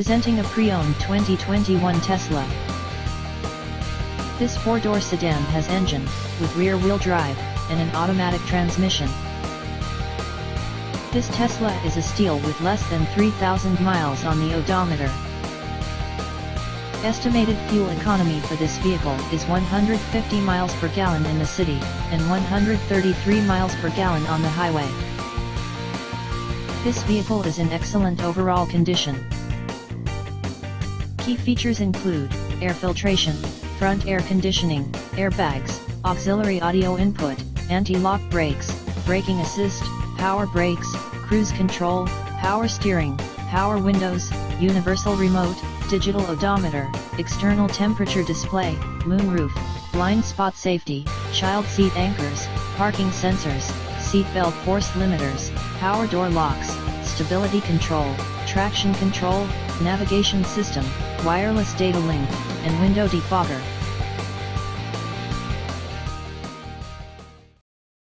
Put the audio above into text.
Presenting a pre-owned 2021 Tesla. This four-door sedan has engine, with rear-wheel drive, and an automatic transmission. This Tesla is a steal with less than 3,000 miles on the odometer. Estimated fuel economy for this vehicle is 150 miles per gallon in the city, and 133 miles per gallon on the highway. This vehicle is in excellent overall condition. Key features include air filtration, front air conditioning, airbags, auxiliary audio input, anti-lock brakes, braking assist, power brakes, cruise control, power steering, power windows, universal remote, digital odometer, external temperature display, moonroof, blind spot safety, child seat anchors, parking sensors, seat belt force limiters, power door locks, stability control, traction control, navigation system, wireless data link, and window defogger.